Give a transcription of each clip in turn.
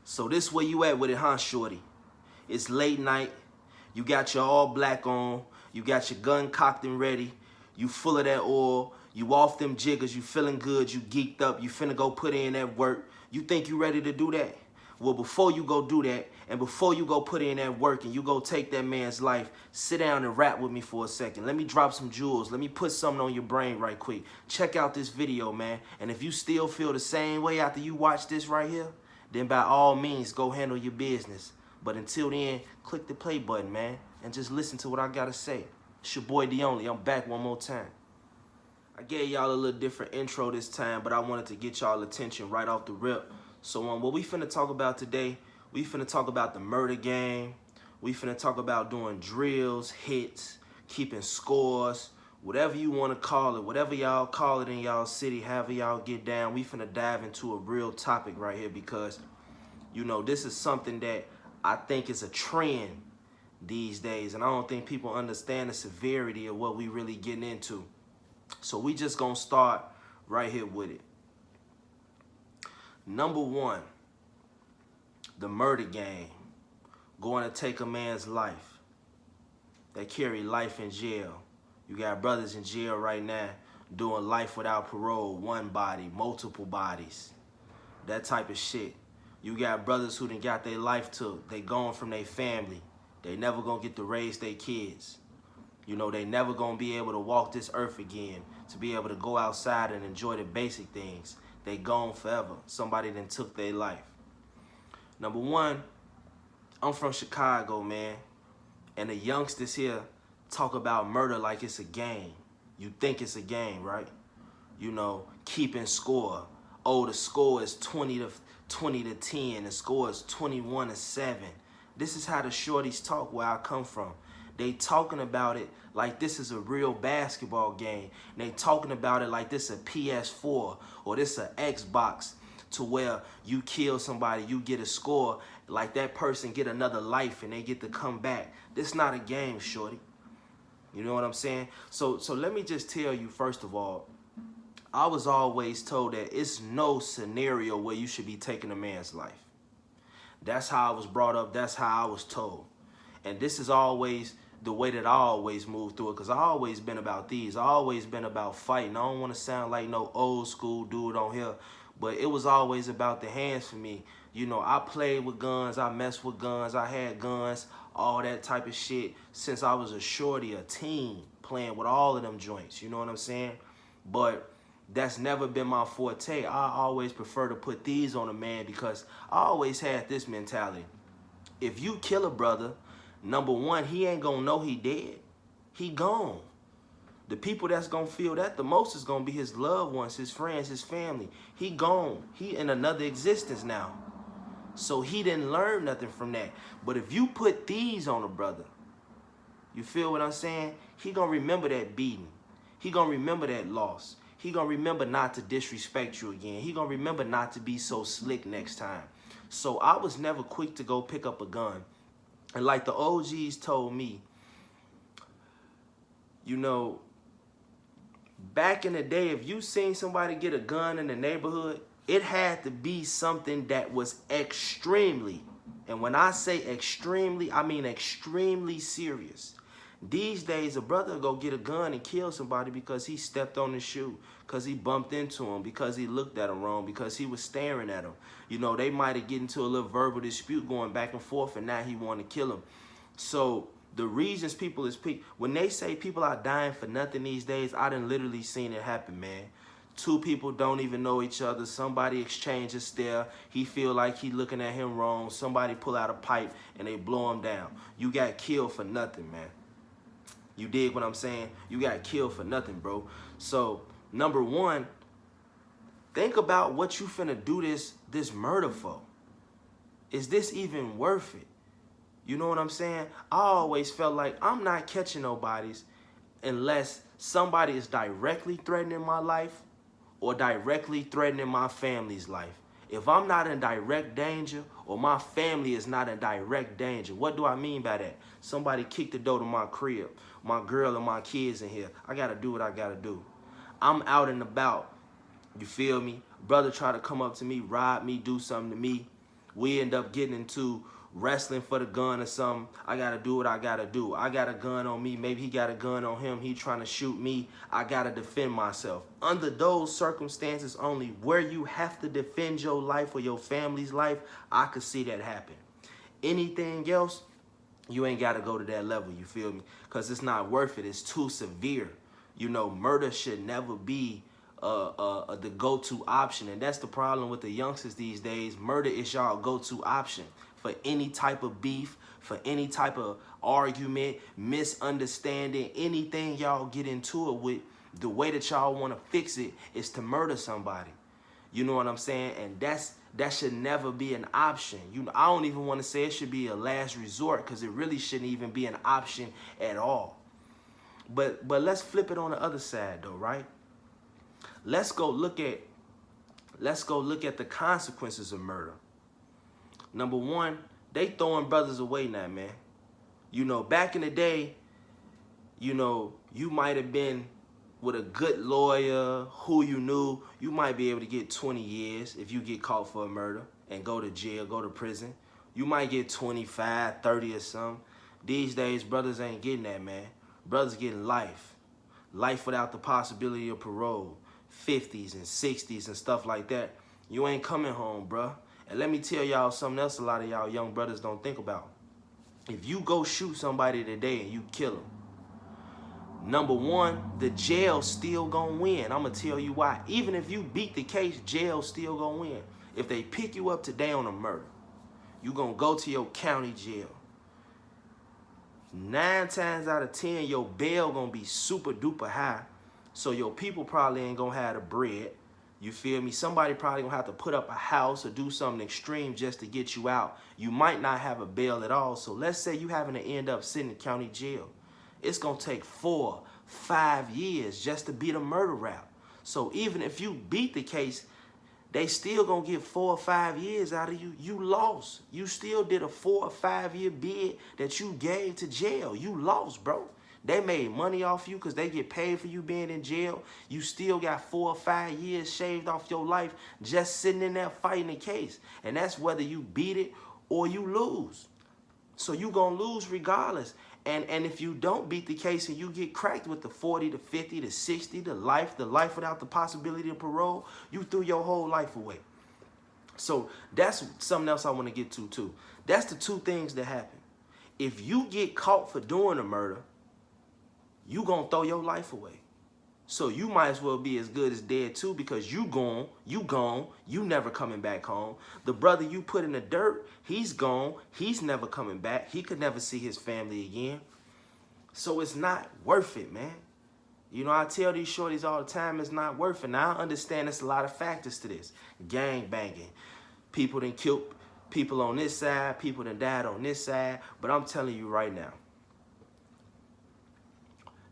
So this where you at with it, huh, shorty? It's late night. You got your all black on. You got your gun cocked and ready. You full of that oil. You off them jiggers. You feeling good. You geeked up. You finna go put in that work. You think you ready to do that? Well, before you go do that, and before you go put in that work and you go take that man's life, sit down and rap with me for a second. Let me drop some jewels. Let me put something on your brain right quick. Check out this video, man. And if you still feel the same way after you watch this right here, then by all means, go handle your business. But until then, click the play button, man, and just listen to what I gotta say. It's your boy The Only. I'm back one more time. I gave y'all a little different intro this time, but I wanted to get y'all attention right off the rip. So what we finna talk about today, we finna talk about the murder game. We finna talk about doing drills, hits, keeping scores, whatever you want to call it, whatever y'all call it in y'all city, however y'all get down. We finna dive into a real topic right here because, you know, this is something that I think is a trend these days, and I don't think people understand the severity of what we really getting into. So we just gonna start right here with it. Number one, the murder game, going to take a man's life. They carry life in jail. You got brothers in jail right now doing life without parole, one body, multiple bodies, that type of shit. You got brothers who done got their life took. They gone from their family. They never gonna get to raise their kids. You know, they never gonna be able to walk this earth again, to be able to go outside and enjoy the basic things. They gone forever. Somebody done took their life. Number one, I'm from Chicago, man. And the youngsters here talk about murder like it's a game. You think it's a game, right? You know, keeping score. Oh, the score is 20 to 10. The score is 21 to 7. This is how the shorties talk where I come from. They talking about it like this is a real basketball game. And they talking about it like this is a PS4 or this is an Xbox, to where you kill somebody, you get a score, like that person get another life and they get to come back. This not a game, shorty. You know what I'm saying? So let me just tell you, first of all, I was always told that it's no scenario where you should be taking a man's life. That's how I was brought up. That's how I was told. And this is always the way that I always move through it, because I always been about these. I always been about fighting. I don't want to sound like no old school dude on here, but it was always about the hands for me. You know, I played with guns. I messed with guns. I had guns, all that type of shit since I was a shorty, a teen, playing with all of them joints. You know what I'm saying? But that's never been my forte. I always prefer to put these on a man because I always had this mentality. If you kill a brother, number one, he ain't gonna know he dead. He gone. The people that's gonna feel that the most is gonna be his loved ones, his friends, his family. He gone. He in another existence now. So he didn't learn nothing from that. But if you put these on a brother, you feel what I'm saying? He gonna remember that beating. He gonna remember that loss. He gonna remember not to disrespect you again. He gonna remember not to be so slick next time. So I was never quick to go pick up a gun. And like the OGs told me, you know, back in the day, if you seen somebody get a gun in the neighborhood, it had to be something that was extremely, and when I say extremely, I mean extremely serious. These days, a brother will go get a gun and kill somebody because he stepped on his shoe, because he bumped into him, because he looked at him wrong, because he was staring at him. You know, they might have get into a little verbal dispute going back and forth, and now he want to kill him. So the reasons people is, when they say people are dying for nothing these days, I done literally seen it happen, man. Two people don't even know each other. Somebody exchange a stare. He feel like he looking at him wrong. Somebody pull out a pipe and they blow him down. You got killed for nothing, man. You dig what I'm saying? You got killed for nothing, bro. So, number one, think about what you finna do this murder for. Is this even worth it? You know what I'm saying? I always felt like I'm not catching nobody's unless somebody is directly threatening my life or directly threatening my family's life. If I'm not in direct danger or my family is not in direct danger, what do I mean by that? Somebody kicked the door to my crib, my girl and my kids in here. I gotta do what I gotta do. I'm out and about, you feel me? Brother try to come up to me, rob me, do something to me. We end up getting into wrestling for the gun or something. I gotta do what I gotta do. I got a gun on me. Maybe he got a gun on him. He trying to shoot me. I gotta defend myself. Under those circumstances only, where you have to defend your life or your family's life, I could see that happen. Anything else, you ain't gotta go to that level, you feel me? Because it's not worth it. It's too severe. You know, murder should never be the go-to option, and that's the problem with the youngsters these days. Murder is y'all go-to option for any type of beef, for any type of argument, misunderstanding, anything y'all get into it with. The way that y'all want to fix it is to murder somebody. You know what I'm saying? And that should never be an option. You know, I don't even want to say it should be a last resort, because it really shouldn't even be an option at all. But let's flip it on the other side though, right? Let's go look at the consequences of murder. Number one, they throwing brothers away now, man. You know, back in the day, you know, you might have been with a good lawyer who you knew. You might be able to get 20 years if you get caught for a murder and go to jail, go to prison. You might get 25, 30 or something. These days, brothers ain't getting that, man. Brothers getting life. Life without the possibility of parole. 50s and 60s and stuff like that. You ain't coming home, bruh. And let me tell y'all something else a lot of y'all young brothers don't think about. If you go shoot somebody today and you kill them, number one, the jail still gonna win. I'm gonna tell you why. Even if you beat the case, jail still gonna win. If they pick you up today on a murder, you gonna go to your county jail. 9 times out of 10, your bail gonna be super duper high. So your people probably ain't gonna have the bread. You feel me? Somebody probably gonna have to put up a house or do something extreme just to get you out. You might not have a bail at all. So let's say you having to end up sitting in county jail. It's gonna take 4, 5 years just to beat a murder rap. So even if you beat the case, they still gonna get 4 or 5 years out of you. You lost. You still did a 4 or 5 year bid that you gave to jail. You lost, bro. They made money off you because they get paid for you being in jail. You still got 4 or 5 years shaved off your life just sitting in there fighting the case. And that's whether you beat it or you lose. So you gonna lose regardless. And if you don't beat the case and you get cracked with the 40, the 50, the 60, the life without the possibility of parole, you threw your whole life away. So that's something else I want to get to too. That's the two things that happen. If you get caught for doing a murder, you gonna throw your life away. So you might as well be as good as dead too, because you gone, you never coming back home. The brother you put in the dirt, he's gone, he's never coming back. He could never see his family again. So it's not worth it, man. You know, I tell these shorties all the time, it's not worth it. Now I understand there's a lot of factors to this. Gang banging. People done killed people on this side, people done died on this side. But I'm telling you right now,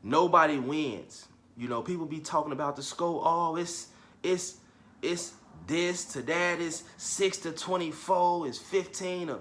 nobody wins. You know, people be talking about the score. Oh, it's this to that. It's 6 to 24. It's 15.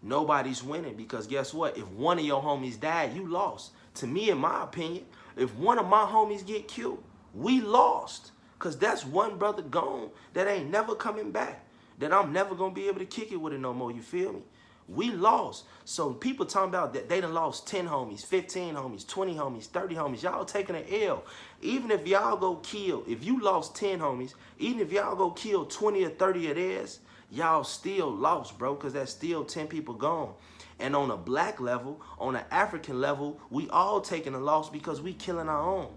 Nobody's winning, because guess what? If one of your homies died, you lost. To me, in my opinion, if one of my homies get killed, we lost, because that's one brother gone that ain't never coming back, that I'm never going to be able to kick it with it no more. You feel me? We lost. So people talking about that they done lost 10 homies, 15 homies, 20 homies, 30 homies. Y'all taking an L. Even if y'all go kill, if you lost 10 homies, even if y'all go kill 20 or 30 of theirs, y'all still lost, bro, because that's still 10 people gone. And on a black level, on an African level, we all taking a loss because we killing our own.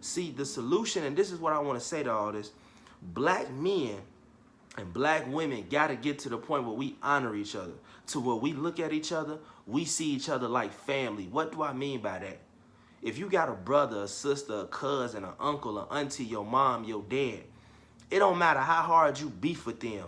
See, the solution, and this is what I want to say to all this, black men and black women got to get to the point where we honor each other, to where we look at each other, we see each other like family. What do I mean by that? If you got a brother, a sister, a cousin, an uncle, an auntie, your mom, your dad, it don't matter how hard you beef with them,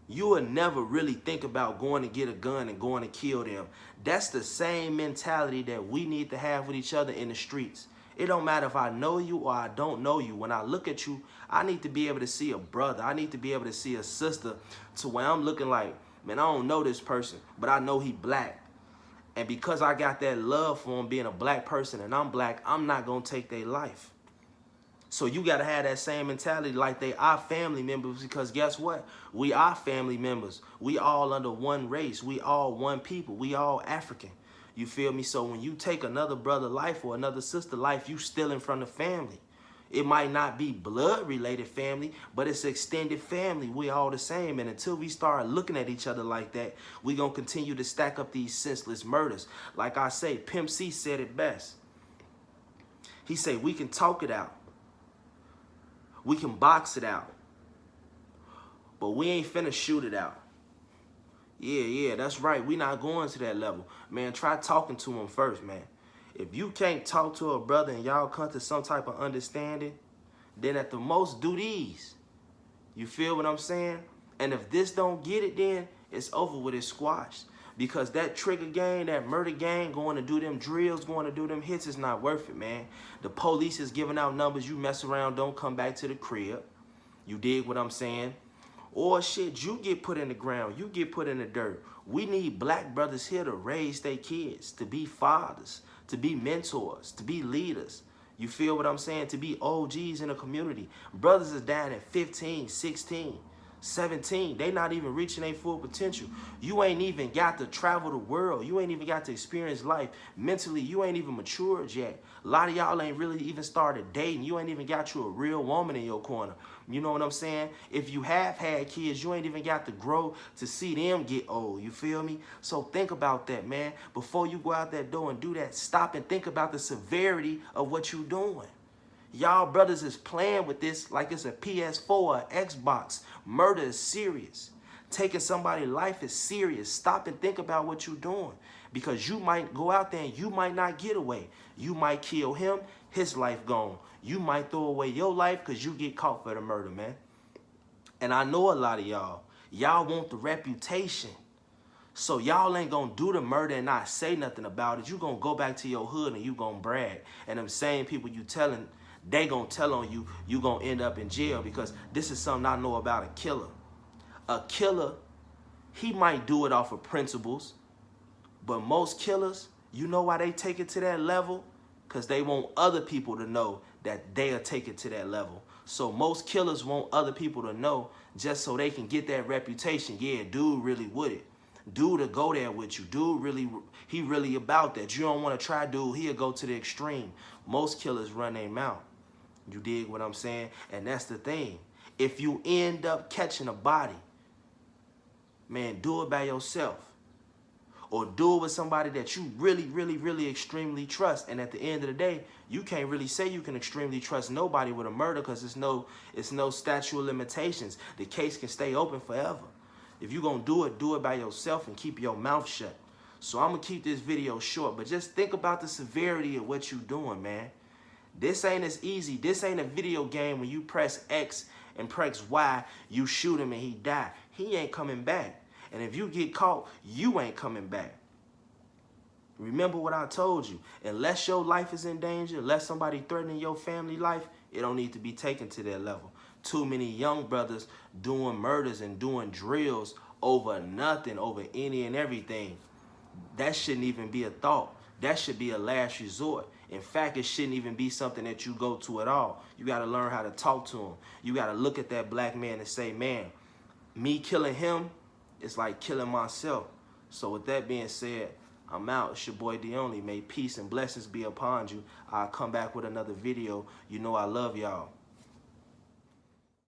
you will never really think about going to get a gun and going to kill them. That's the same mentality that we need to have with each other in the streets. It don't matter if I know you or I don't know you. When I look at you, I need to be able to see a brother. I need to be able to see a sister, to where I'm looking like, man, I don't know this person, but I know he black. And because I got that love for him being a black person and I'm black, I'm not going to take their life. So you got to have that same mentality like they are family members, because guess what? We are family members. We all under one race. We all one people. We all African. You feel me? So when you take another brother life or another sister life, you stealing from the family. It might not be blood-related family, but it's extended family. We all the same. And until we start looking at each other like that, we going to continue to stack up these senseless murders. Like I say, Pimp C said it best. He said, we can talk it out. We can box it out. But we ain't finna shoot it out. Yeah, that's right. We not going to that level. Man, try talking to him first, man. If you can't talk to a brother and y'all come to some type of understanding, then at the most do these. You feel what I'm saying? And if this don't get it, then it's over with, it's squashed. Because that trigger gang, that murder gang, going to do them drills, going to do them hits is not worth it, man. The police is giving out numbers. You mess around, don't come back to the crib. You dig what I'm saying? Or shit, you get put in the ground. You get put in the dirt. We need black brothers here to raise their kids, to be fathers, to be mentors, to be leaders. You feel what I'm saying? To be OGs in the community. Brothers is dying at 15, 16, 17. They not even reaching their full potential. You ain't even got to travel the world. You ain't even got to experience life. Mentally, you ain't even matured yet. A lot of y'all ain't really even started dating. You ain't even got you a real woman in your corner. You know what I'm saying? If you have had kids, you ain't even got to grow to see them get old. You feel me? So think about that, man. Before you go out that door and do that, stop and think about the severity of what you doing. Y'all brothers is playing with this like it's a PS4 or Xbox. Murder is serious. Taking somebody's life is serious. Stop and think about what you're doing. Because you might go out there and you might not get away. You might kill him, his life gone. You might throw away your life because you get caught for the murder, man. And I know a lot of y'all. Y'all want the reputation. So y'all ain't gonna do the murder and not say nothing about it. You gonna go back to your hood and you gonna brag. And them same people you telling, they gonna tell on you, you gonna end up in jail, because this is something I know about a killer. A killer, he might do it off of principles, but most killers, you know why they take it to that level? Because they want other people to know that they'll take it to that level. So most killers want other people to know just so they can get that reputation. Yeah, dude really with it. Dude will go there with you. Dude really, he really about that. You don't want to try dude, he'll go to the extreme. Most killers run their mouth. You dig what I'm saying? And that's the thing. If you end up catching a body, man, do it by yourself. Or do it with somebody that you really, really, really extremely trust. And at the end of the day, you can't really say you can extremely trust nobody with a murder, because it's no statute of limitations. The case can stay open forever. If you're going to do it by yourself and keep your mouth shut. So I'm going to keep this video short, but just think about the severity of what you're doing, man. This ain't as easy. This ain't a video game when you press X and press Y, you shoot him and he die. He ain't coming back. And if you get caught, you ain't coming back. Remember what I told you. Unless your life is in danger, unless somebody threatening your family life, it don't need to be taken to that level. Too many young brothers doing murders and doing drills over nothing, over any and everything. That shouldn't even be a thought. That should be a last resort. In fact, it shouldn't even be something that you go to at all. You got to learn how to talk to him. You got to look at that black man and say, man, me killing him, it's like killing myself. So with that being said, I'm out. It's your boy The Only. May peace and blessings be upon you. I'll come back with another video. You know I love y'all.